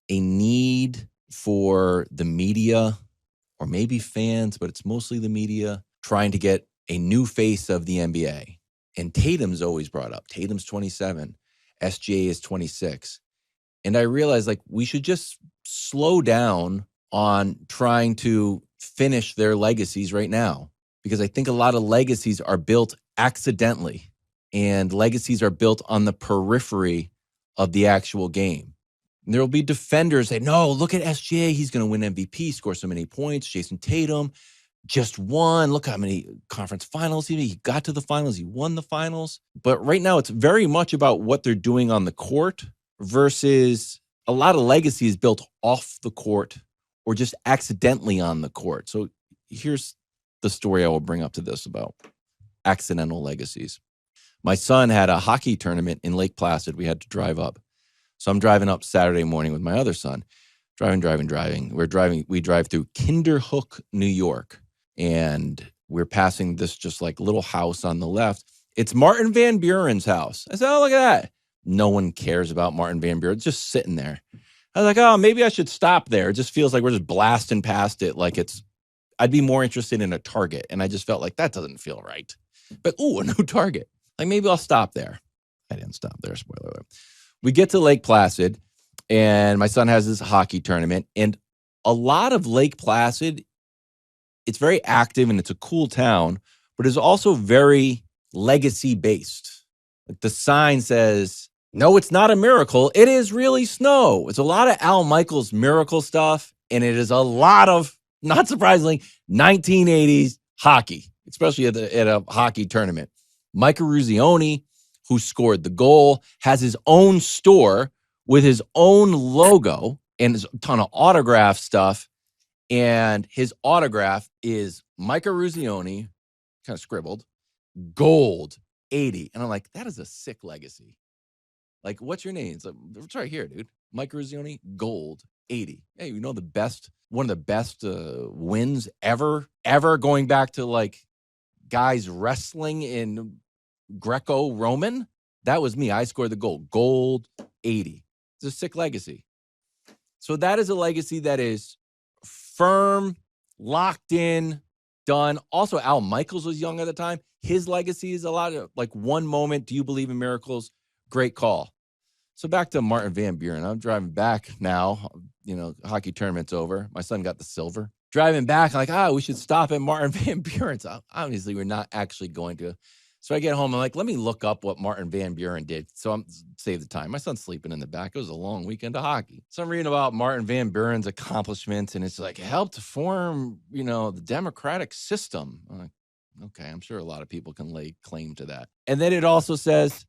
a need for the media or maybe fans, but it's mostly the media trying to get a new face of the NBA. And Tatum's always brought up. Tatum's 27. SGA is 26. And I realized like we should just slow down on trying to finish their legacies right now, because I think a lot of legacies are built accidentally and legacies are built on the periphery of the actual game. And there will be defenders say, no, look at SGA. He's going to win MVP, score so many points. Jayson Tatum just won. Look how many conference finals he got to the finals. He won the finals. But right now, it's very much about what they're doing on the court versus a lot of legacy is built off the court or just accidentally on the court. So here's the story I will bring up to this about accidental legacies. My son had a hockey tournament in Lake Placid. We had to drive up. So I'm driving up Saturday morning with my other son. Driving. We drive through Kinderhook, New York. And we're passing this just like little house on the left. It's Martin Van Buren's house. I said, oh, look at that. No one cares about Martin Van Buren. It's just sitting there. I was like, oh, maybe I should stop there. It just feels like we're just blasting past it. Like I'd be more interested in a Target. And I just felt like that doesn't feel right. But, ooh, a new Target. Like maybe I'll stop there. I didn't stop there. Spoiler alert. We get to Lake Placid and my son has this hockey tournament. And a lot of Lake Placid, it's very active and it's a cool town, but it's also very legacy based. Like the sign says, no, it's not a miracle. It is really snow. It's a lot of Al Michaels miracle stuff. And it is a lot of, not surprisingly, 1980s hockey, especially at a hockey tournament. Mike Eruzione, who scored the goal, has his own store with his own logo and a ton of autograph stuff. And his autograph is Mike Eruzione, kind of scribbled, gold 80. And I'm like, that is a sick legacy. Like, what's your name? It's like, it's right here, dude. Mike Eruzione, gold 80. Hey, you know one of the best wins ever going back to like guys wrestling in Greco-Roman? That was me. I scored the gold 80. It's a sick legacy. So that is a legacy that is firm, locked in, done. Also, Al Michaels was young at the time. His legacy is a lot of like one moment. Do you believe in miracles? Great call. So back to Martin Van Buren. I'm driving back now. Hockey tournament's over. My son got the silver. Driving back, I'm like, we should stop at Martin Van Buren's. Obviously, we're not actually going to. So I get home. I'm like, let me look up what Martin Van Buren did. So I'm save the time. My son's sleeping in the back. It was a long weekend of hockey. So I'm reading about Martin Van Buren's accomplishments, and it's like helped form, the democratic system. I'm like, okay, I'm sure a lot of people can lay claim to that. And then it also says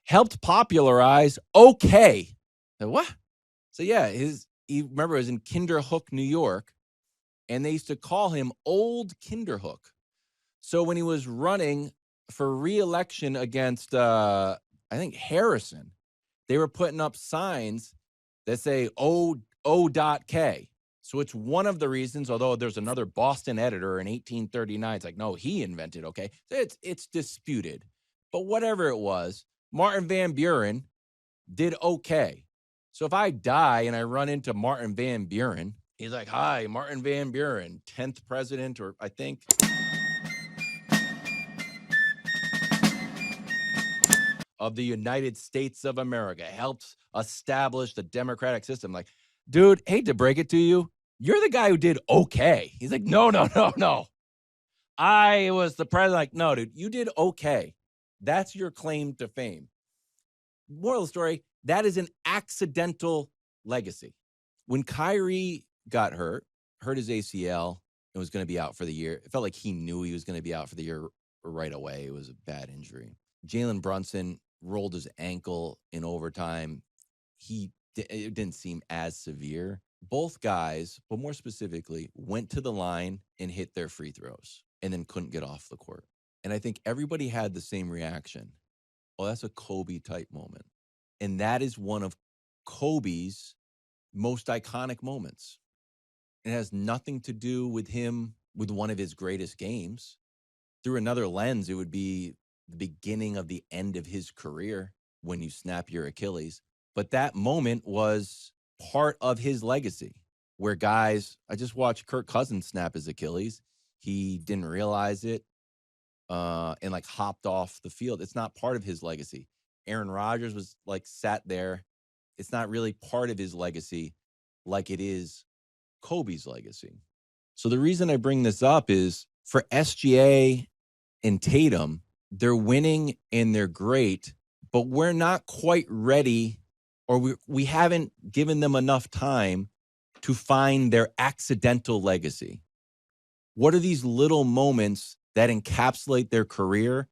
helped popularize okay. Like, what? So yeah, remember it was in Kinderhook, New York, and they used to call him Old Kinderhook. So when he was running for re-election against, I think, Harrison, they were putting up signs that say O.K. So it's one of the reasons, although there's another Boston editor in 1839. It's like, no, he invented okay. It's disputed. But whatever it was, Martin Van Buren did okay. So if I die and I run into Martin Van Buren, he's like, hi, Martin Van Buren, 10th president, or I think... of the United States of America, helped establish the democratic system. Like, dude, hate to break it to you, you're the guy who did okay. He's like, no. I was the president. Like, no, dude, you did okay. That's your claim to fame. Moral of the story, that is an accidental legacy. When Kyrie got hurt his ACL, and was going to be out for the year, it felt like he knew he was going to be out for the year right away. It was a bad injury. Jalen Brunson rolled his ankle in overtime. It didn't seem as severe. Both guys, but more specifically, went to the line and hit their free throws and then couldn't get off the court. And I think everybody had the same reaction. Oh, that's a Kobe type moment. And that is one of Kobe's most iconic moments. It has nothing to do with him with one of his greatest games. Through another lens, it would be the beginning of the end of his career when you snap your Achilles. But that moment was part of his legacy where guys, I just watched Kirk Cousins snap his Achilles. He didn't realize it and like hopped off the field. It's not part of his legacy. Aaron Rodgers was like sat there. It's not really part of his legacy like it is Kobe's legacy. So the reason I bring this up is for SGA and Tatum, they're winning and they're great, but we're not quite ready, or we haven't given them enough time to find their accidental legacy. What are these little moments that encapsulate their career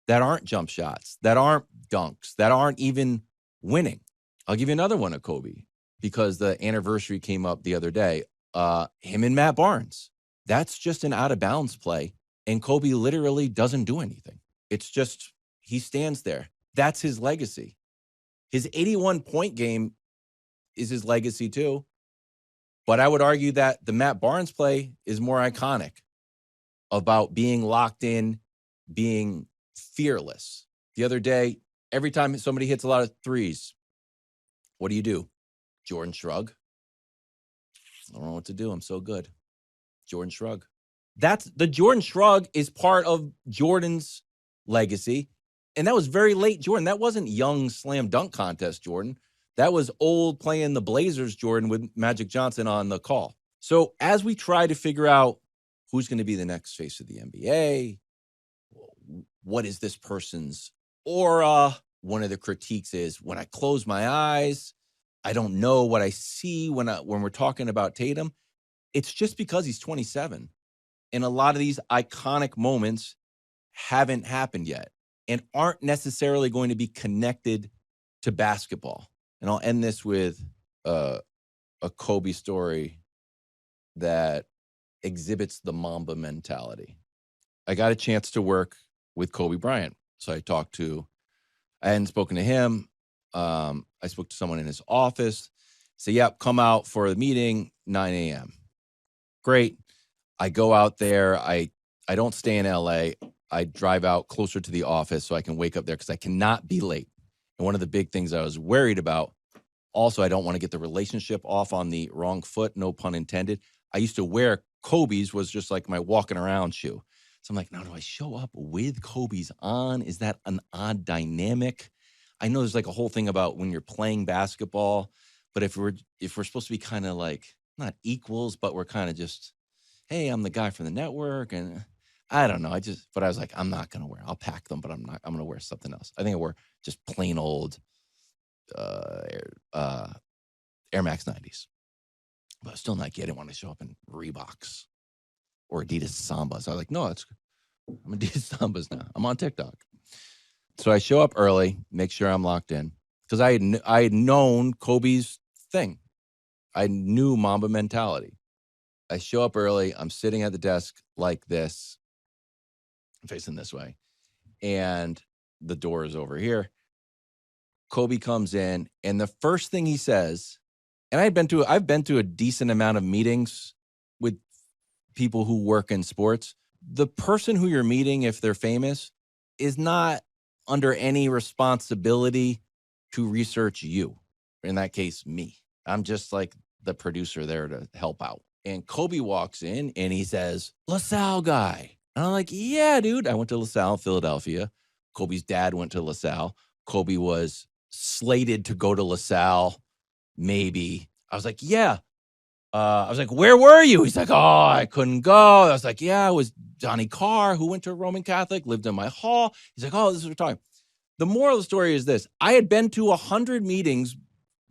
that aren't jump shots, that aren't dunks, that aren't even winning? I'll give you another one of Kobe because the anniversary came up the other day. Him and Matt Barnes. That's just an out of bounds play. And Kobe literally doesn't do anything. It's just, he stands there. That's his legacy. His 81-point game is his legacy too. But I would argue that the Matt Barnes play is more iconic about being locked in, being fearless. The other day, every time somebody hits a lot of threes, what do? Jordan shrug. I don't know what to do. I'm so good. Jordan shrug. That's the Jordan shrug is part of Jordan's legacy. And that was very late Jordan. That wasn't young slam dunk contest Jordan. That was old playing the Blazers Jordan with Magic Johnson on the call. So as we try to figure out who's going to be the next face of the NBA, what is this person's aura? One of the critiques is when I close my eyes, I don't know what I see when we're talking about Tatum. It's just because he's 27. And a lot of these iconic moments haven't happened yet and aren't necessarily going to be connected to basketball. And I'll end this with a Kobe story that exhibits the Mamba mentality. I got a chance to work with Kobe Bryant. So I hadn't spoken to him. I spoke to someone in his office. Say, yep, come out for the meeting, 9 a.m. Great. I go out there. I don't stay in LA. I drive out closer to the office so I can wake up there because I cannot be late. And one of the big things I was worried about, also, I don't want to get the relationship off on the wrong foot, no pun intended. I used to wear Kobe's, was just like my walking around shoe. So I'm like, now do I show up with Kobe's on? Is that an odd dynamic? I know there's like a whole thing about when you're playing basketball, but if we're supposed to be kind of like not equals, but we're kind of just, hey, I'm the guy from the network, and I don't know. But I was like, I'm not gonna wear. I'll pack them, but I'm gonna wear something else. I think I wore just plain old Air Max 90s, but I was still Nike. I didn't want to show up in Reeboks or Adidas Sambas. I was like, no, I'm Adidas Sambas now. I'm on TikTok. So I show up early, make sure I'm locked in, because I had known Kobe's thing. I knew Mamba mentality. I show up early. I'm sitting at the desk like this, facing this way, and the door is over here. Kobe comes in, and the first thing he says, and I've been to a decent amount of meetings with people who work in sports. The person who you're meeting, if they're famous, is not under any responsibility to research you. In that case, me. I'm just like the producer there to help out. And Kobe walks in and he says, LaSalle guy. And I'm like, yeah, dude. I went to LaSalle, Philadelphia. Kobe's dad went to LaSalle. Kobe was slated to go to LaSalle, maybe. I was like, yeah. I was like, where were you? He's like, oh, I couldn't go. I was like, yeah, it was Johnny Carr, who went to a Roman Catholic, lived in my hall. He's like, oh, this is what we're talking. The moral of the story is this. I had been to 100 meetings.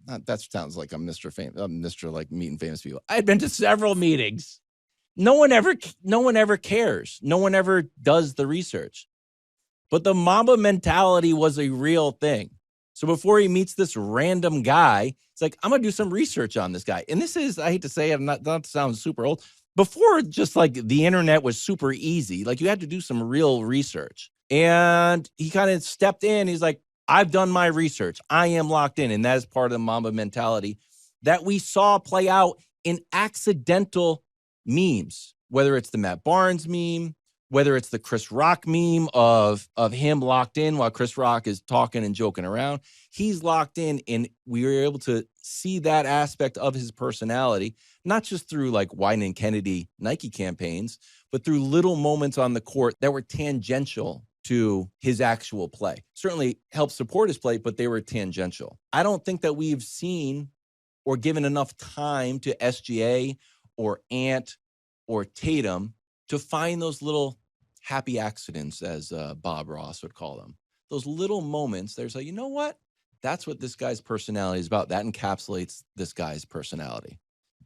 That sounds like I'm Mr. like meeting famous people. I had been to several meetings. No one ever cares. No one ever does the research. But the Mamba mentality was a real thing. So before he meets this random guy, it's like, I'm going to do some research on this guy. And this is, I hate to say it, not to sound super old. Before, just like the internet was super easy, like you had to do some real research. And he kind of stepped in. He's like, I've done my research. I am locked in. And that is part of the Mamba mentality that we saw play out in accidental memes, whether it's the Matt Barnes meme, Whether it's the Chris Rock meme of him locked in while Chris Rock is talking and joking around, he's locked in, and we were able to see that aspect of his personality, not just through like Wyden and Kennedy Nike campaigns, but through little moments on the court that were tangential to his actual play. Certainly helped support his play, but they were tangential. I don't think that we've seen or given enough time to SGA or Ant or Tatum to find those little happy accidents, as Bob Ross would call them. Those little moments, there's like, you know what? That's what this guy's personality is about. That encapsulates this guy's personality.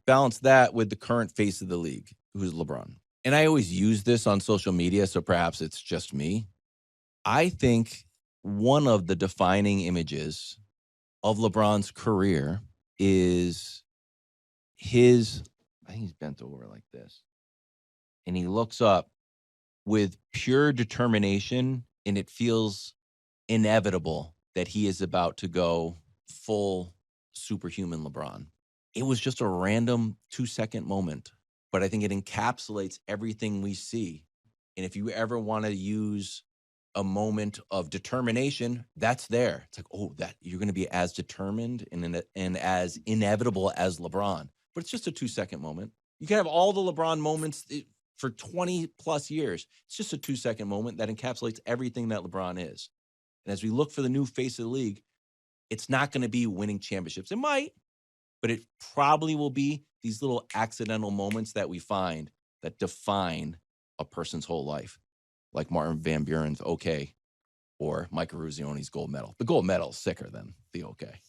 Balance that with the current face of the league, who's LeBron. And I always use this on social media, so perhaps it's just me. I think one of the defining images of LeBron's career is I think he's bent over like this. And he looks up with pure determination, and it feels inevitable that he is about to go full superhuman LeBron. It was just a random 2-second moment, but I think it encapsulates everything we see. And if you ever want to use a moment of determination, that's there. It's like, oh, that you're going to be as determined and as inevitable as LeBron. But it's just a 2-second moment. You can have all the LeBron moments for 20 plus years. It's just a 2-second moment that encapsulates everything that LeBron is. And as we look for the new face of the league, it's not going to be winning championships. It might, but it probably will be these little accidental moments that we find that define a person's whole life, like Martin Van Buren's okay or Mike Eruzione's gold medal. The gold medal is sicker than the okay.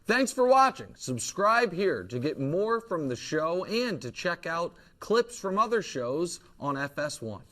Thanks for watching. Subscribe here to get more from the show and to check out clips from other shows on FS1.